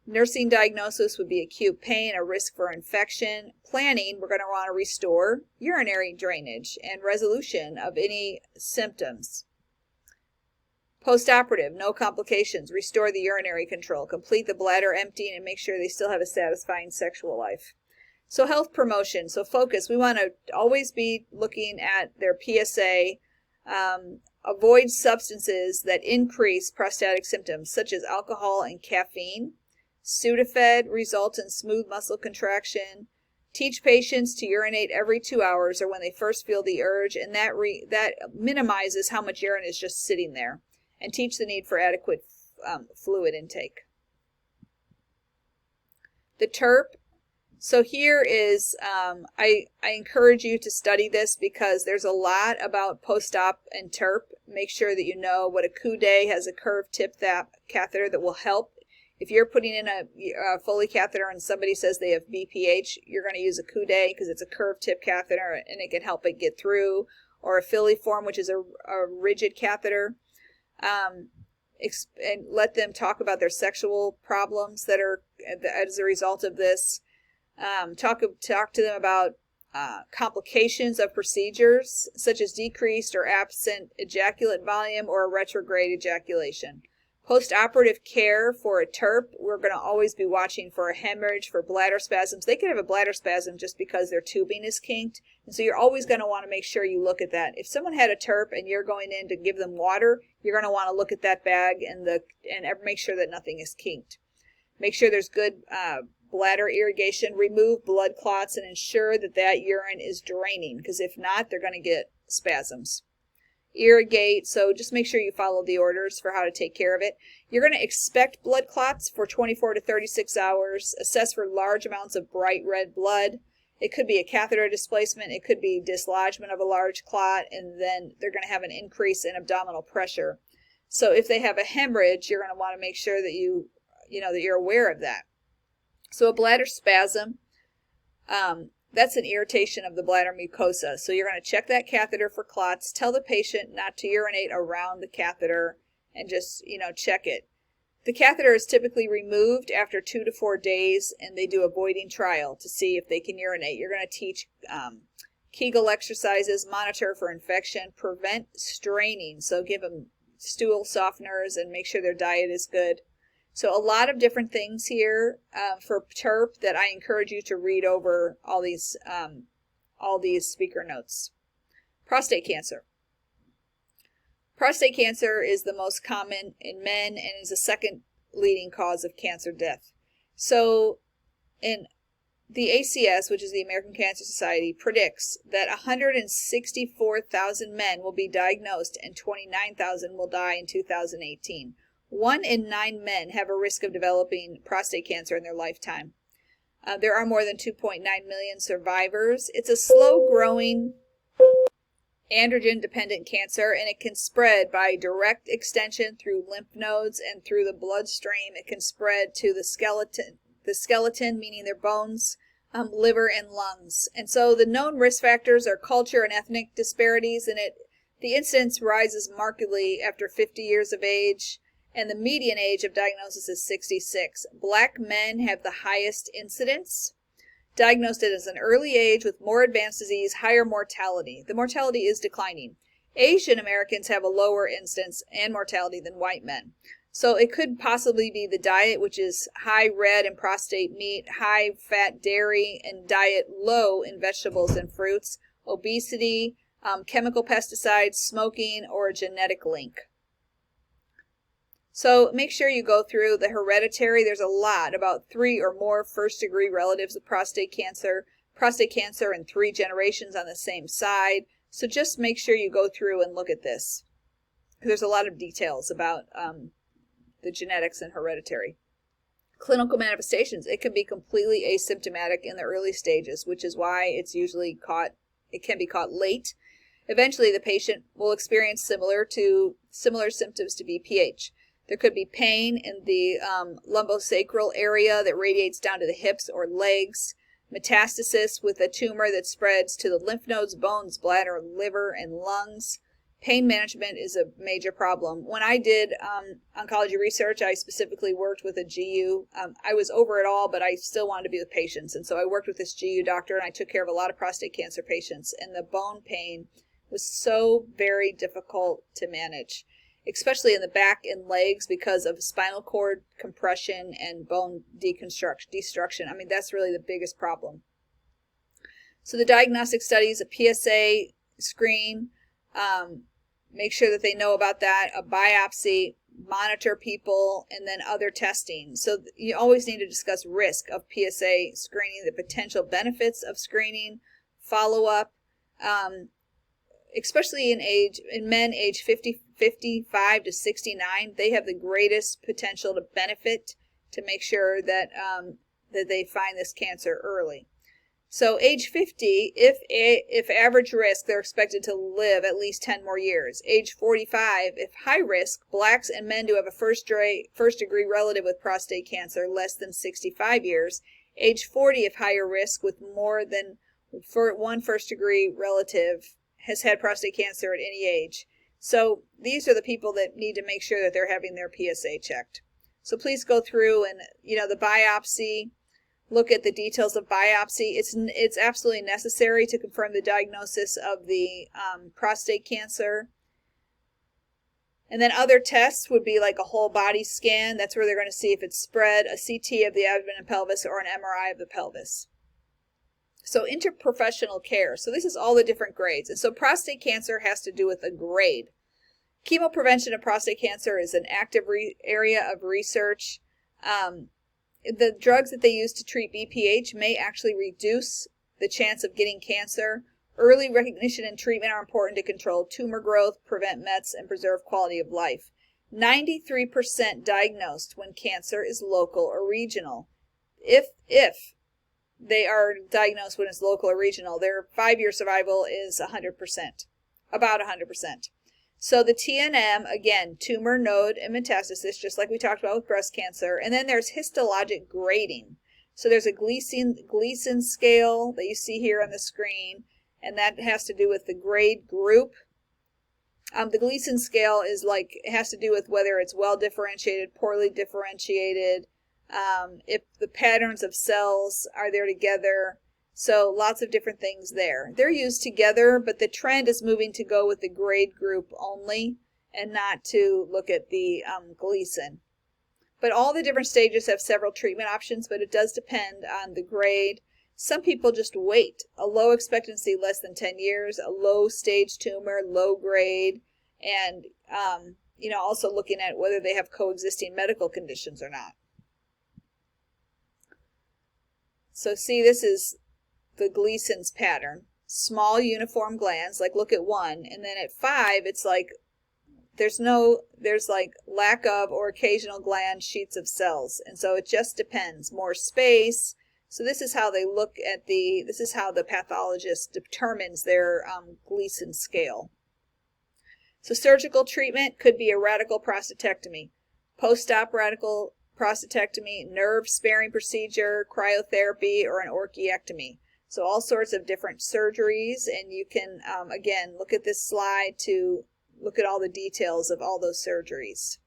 Nursing diagnosis would be acute pain, a risk for infection. Planning, we're going to want to restore urinary drainage and resolution of any symptoms. Postoperative, no complications, restore the urinary control, complete the bladder emptying, and make sure they still have a satisfying sexual life. So health promotion, so focus. We want to always be looking at their PSA. Avoid substances that increase prostatic symptoms, such as alcohol and caffeine. Sudafed results in smooth muscle contraction. Teach patients to urinate every 2 hours or when they first feel the urge, and that minimizes how much urine is just sitting there. And teach the need for adequate fluid intake. The TURP. So here is, I encourage you to study this because there's a lot about post-op and TURP. Make sure that you know what a Coude has, a curved tip catheter that will help. If you're putting in a Foley catheter and somebody says they have BPH, you're going to use a Coude because it's a curved tip catheter and it can help it get through. Or a filiform, which is a rigid catheter. And let them talk about their sexual problems that are as a result of this. Talk to them about complications of procedures, such as decreased or absent ejaculate volume or a retrograde ejaculation. Post-operative care for a TURP, we're going to always be watching for a hemorrhage, for bladder spasms. They could have a bladder spasm just because their tubing is kinked, and so you're always going to want to make sure you look at that. If someone had a TURP and you're going in to give them water, you're going to want to look at that bag and make sure that nothing is kinked. Make sure there's good bladder irrigation, remove blood clots, and ensure that urine is draining, because if not, they're going to get spasms. irrigate. So just make sure you follow the orders for how to take care of it. You're going to expect blood clots for 24 to 36 hours. Assess for large amounts of bright red blood. It could be a catheter displacement. It could be dislodgement of a large clot, and then they're going to have an increase in abdominal pressure. So if they have a hemorrhage, you're going to want to make sure that that you're aware of that. So a bladder spasm, that's an irritation of the bladder mucosa. So you're going to check that catheter for clots. Tell the patient not to urinate around the catheter and just, check it. The catheter is typically removed after 2 to 4 days, and they do a voiding trial to see if they can urinate. You're going to teach Kegel exercises, monitor for infection, prevent straining. So give them stool softeners and make sure their diet is good. So a lot of different things here for TERP that I encourage you to read over all these speaker notes. Prostate cancer. Prostate cancer is the most common in men and is the second leading cause of cancer death. So in the ACS, which is the American Cancer Society, predicts that 164,000 men will be diagnosed and 29,000 will die in 2018. 1 in 9 men have a risk of developing prostate cancer in their lifetime. There are more than 2.9 million survivors. It's a slow-growing androgen-dependent cancer, and it can spread by direct extension through lymph nodes and through the bloodstream. It can spread to the skeleton, meaning their bones, liver, and lungs. And so the known risk factors are culture and ethnic disparities, and the incidence rises markedly after 50 years of age, and the median age of diagnosis is 66. Black men have the highest incidence, diagnosed at an early age with more advanced disease, higher mortality. The mortality is declining. Asian Americans have a lower incidence and mortality than white men. So it could possibly be the diet, which is high red and prostate meat, high fat dairy, and diet low in vegetables and fruits, obesity, chemical pesticides, smoking, or a genetic link. So make sure you go through the hereditary. There's a lot, about 3 or more first-degree relatives of prostate cancer in 3 generations on the same side. So just make sure you go through and look at this. There's a lot of details about the genetics and hereditary. Clinical manifestations. It can be completely asymptomatic in the early stages, which is why it can be caught late. Eventually, the patient will experience similar symptoms to BPH. There could be pain in the lumbosacral area that radiates down to the hips or legs, metastasis with a tumor that spreads to the lymph nodes, bones, bladder, liver, and lungs. Pain management is a major problem. When I did oncology research, I specifically worked with a GU. I was over it all, but I still wanted to be with patients. And so I worked with this GU doctor, and I took care of a lot of prostate cancer patients. And the bone pain was so very difficult to manage, especially in the back and legs because of spinal cord compression and bone destruction. I mean, that's really the biggest problem. So the diagnostic studies, a PSA screen, make sure that they know about that, a biopsy, monitor people, and then other testing. So you always need to discuss risk of PSA screening, the potential benefits of screening, follow-up, especially in men age 55 to 69, they have the greatest potential to benefit to make sure that they find this cancer early. So age 50, if average risk, they're expected to live at least 10 more years. Age 45, if high risk, blacks and men who have a first degree relative with prostate cancer, less than 65 years. Age 40, if higher risk, with more than one first degree relative has had prostate cancer at any age. So these are the people that need to make sure that they're having their PSA checked. So please go through and, the biopsy, look at the details of biopsy. It's absolutely necessary to confirm the diagnosis of the prostate cancer. And then other tests would be like a whole body scan. That's where they're going to see if it's spread, a CT of the abdomen and pelvis, or an MRI of the pelvis. So interprofessional care. So this is all the different grades. And so prostate cancer has to do with a grade. Chemoprevention of prostate cancer is an active area of research. The drugs that they use to treat BPH may actually reduce the chance of getting cancer Early recognition and treatment are important to control tumor growth, prevent mets, and preserve quality of life. 93% diagnosed when cancer is local or regional. If they are diagnosed when it's local or regional, their 5-year survival is 100%, about 100%. So the TNM, again, tumor, node, and metastasis, just like we talked about with breast cancer. And then there's histologic grading. So there's a Gleason scale that you see here on the screen, and that has to do with the grade group. The Gleason scale is it has to do with whether it's well differentiated, poorly differentiated, if the patterns of cells are there together. So lots of different things there. They're used together, but the trend is moving to go with the grade group only and not to look at the Gleason. But all the different stages have several treatment options, but it does depend on the grade. Some people just wait. A low expectancy, less than 10 years, a low stage tumor, low grade, and also looking at whether they have coexisting medical conditions or not. So see, this is the Gleason's pattern. Small uniform glands, look at 1, and then at 5, it's there's lack of or occasional gland sheets of cells. And so it just depends. More space. So this is how they look at this is how the pathologist determines their Gleason scale. So surgical treatment could be a radical prostatectomy, post-op radical prostatectomy, nerve-sparing procedure, cryotherapy, or an orchiectomy. So all sorts of different surgeries, and you can, again, look at this slide to look at all the details of all those surgeries.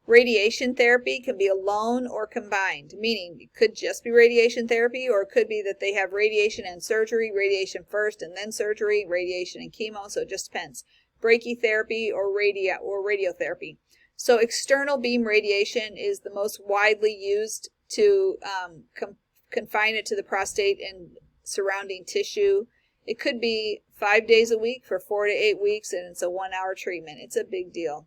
Radiation therapy can be alone or combined, meaning it could just be radiation therapy, or it could be that they have radiation and surgery, radiation first and then surgery, radiation and chemo, so it just depends. Brachytherapy or radiotherapy. So external beam radiation is the most widely used to confine it to the prostate and surrounding tissue. It could be 5 days a week for 4 to 8 weeks, and it's a 1-hour treatment. It's a big deal.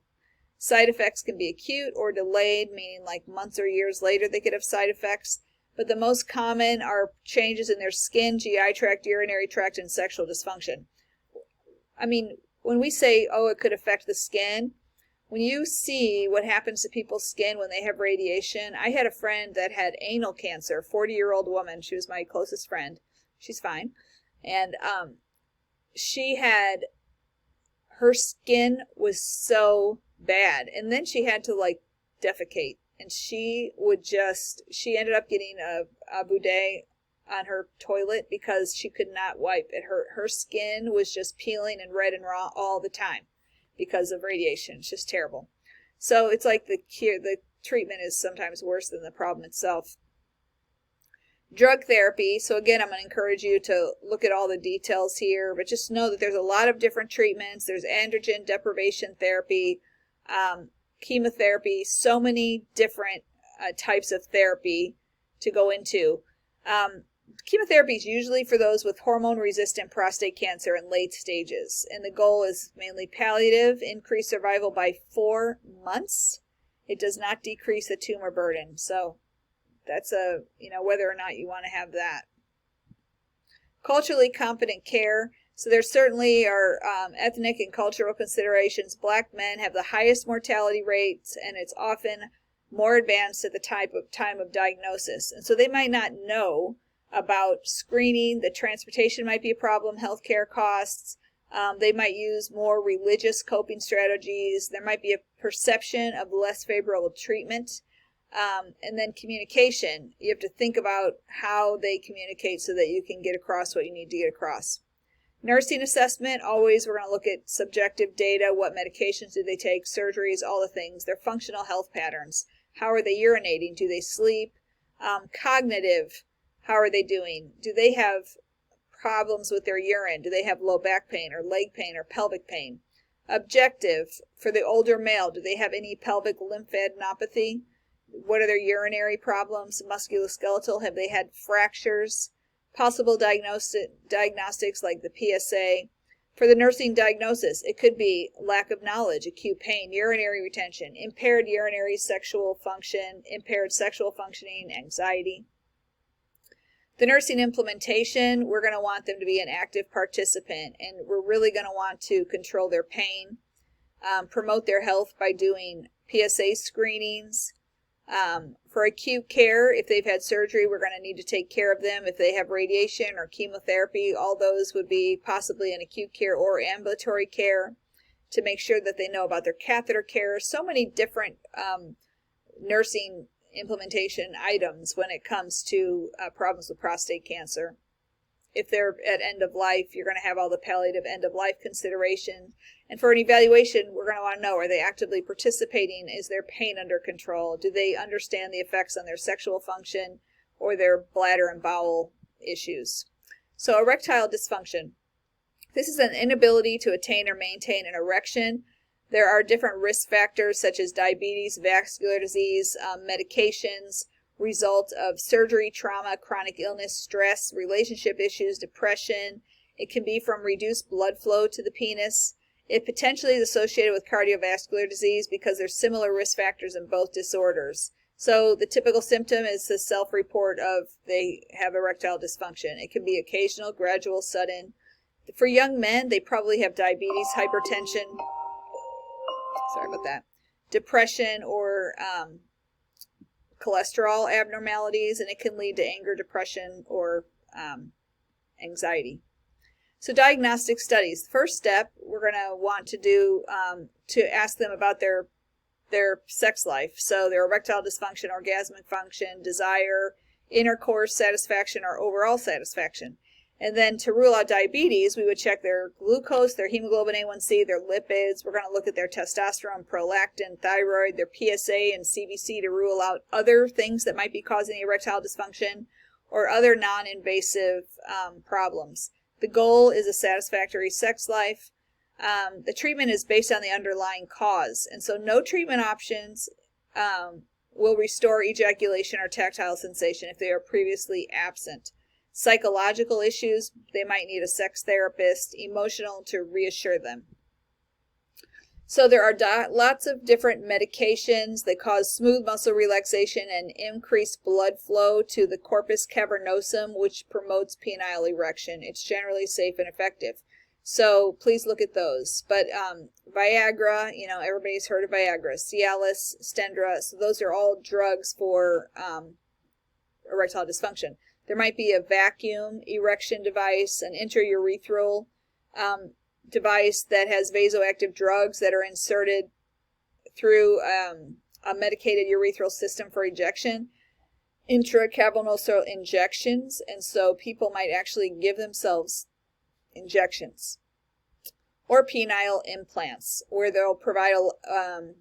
Side effects can be acute or delayed, meaning months or years later they could have side effects. But the most common are changes in their skin, GI tract, urinary tract, and sexual dysfunction. I mean, when we say, it could affect the skin, when you see what happens to people's skin when they have radiation, I had a friend that had anal cancer, 40-year-old woman. She was my closest friend. She's fine. And her skin was so bad. And then she had to defecate. And she ended up getting a bidet on her toilet because she could not wipe it. Her skin was just peeling and red and raw all the time because of radiation. It's just terrible. So it's the treatment is sometimes worse than the problem itself. Drug therapy. So again, I'm going to encourage you to look at all the details here, but just know that there's a lot of different treatments. There's androgen deprivation therapy, chemotherapy, so many different types of therapy to go into. Chemotherapy is usually for those with hormone-resistant prostate cancer in late stages, and the goal is mainly palliative, increase survival by 4 months. It does not decrease the tumor burden, so that's whether or not you want to have that. Culturally competent care. So there certainly are ethnic and cultural considerations. Black men have the highest mortality rates, and it's often more advanced at the time of diagnosis. And so they might not know about screening. The transportation might be a problem, healthcare costs. They might use more religious coping strategies. There might be a perception of less favorable treatment. And then communication. You have to think about how they communicate so that you can get across what you need to get across. Nursing assessment, always we're going to look at subjective data, what medications do they take, surgeries, all the things, their functional health patterns. How are they urinating? Do they sleep? Cognitive, how are they doing? Do they have problems with their urine? Do they have low back pain or leg pain or pelvic pain? Objective, for the older male, do they have any pelvic lymphadenopathy? What are their urinary problems? Musculoskeletal, have they had fractures? Possible diagnostics like the PSA. For the nursing diagnosis, it could be lack of knowledge, acute pain, urinary retention, impaired urinary sexual function, impaired sexual functioning, anxiety. The nursing implementation, we're going to want them to be an active participant, and we're really going to want to control their pain, promote their health by doing PSA screenings. For acute care, if they've had surgery, we're going to need to take care of them. If they have radiation or chemotherapy, all those would be possibly in acute care or ambulatory care, to make sure that they know about their catheter care. So many different nursing implementation items when it comes to problems with prostate cancer. If they're at end of life, you're going to have all the palliative end of life considerations. And for an evaluation, we're going to want to know, are they actively participating? Is their pain under control? Do they understand the effects on their sexual function or their bladder and bowel issues? So erectile dysfunction. This is an inability to attain or maintain an erection. There are different risk factors such as diabetes, vascular disease, medications, result of surgery, trauma, chronic illness, stress, relationship issues, depression. It can be from reduced blood flow to the penis. It potentially is associated with cardiovascular disease because there's similar risk factors in both disorders. So the typical symptom is the self-report of they have erectile dysfunction. It can be occasional, gradual, sudden. For young men, they probably have diabetes, hypertension, sorry about that, depression, or cholesterol abnormalities, and it can lead to anger, depression, or anxiety. So diagnostic studies. First step, we're going to want to do to ask them about their sex life. So their erectile dysfunction, orgasmic function, desire, intercourse satisfaction, or overall satisfaction. And then to rule out diabetes, we would check their glucose, their hemoglobin A1C, their lipids. We're going to look at their testosterone, prolactin, thyroid, their PSA and CBC to rule out other things that might be causing erectile dysfunction or other non-invasive problems. The goal is a satisfactory sex life. The treatment is based on the underlying cause. And so no treatment options will restore ejaculation or tactile sensation if they are previously absent. Psychological issues, they might need a sex therapist. Emotional, to reassure them. So there are lots of different medications. They cause smooth muscle relaxation and increased blood flow to the corpus cavernosum, which promotes penile erection. It's generally safe and effective. So please look at those. But Viagra, everybody's heard of Viagra. Cialis, Stendra, so those are all drugs for erectile dysfunction. There might be a vacuum erection device, an intraurethral device that has vasoactive drugs that are inserted through a medicated urethral system for ejection, intracavernosal injections, and so people might actually give themselves injections. Or penile implants, where they'll provide an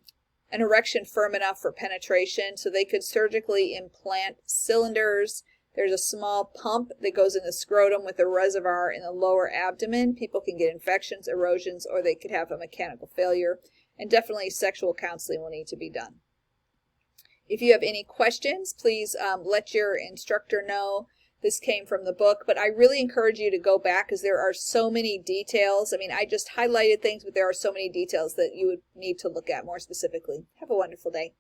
erection firm enough for penetration so they could surgically implant cylinders. There's a small pump that goes in the scrotum with a reservoir in the lower abdomen. People can get infections, erosions, or they could have a mechanical failure. And definitely sexual counseling will need to be done. If you have any questions, please let your instructor know. This came from the book, but I really encourage you to go back because there are so many details. I mean, I just highlighted things, but there are so many details that you would need to look at more specifically. Have a wonderful day.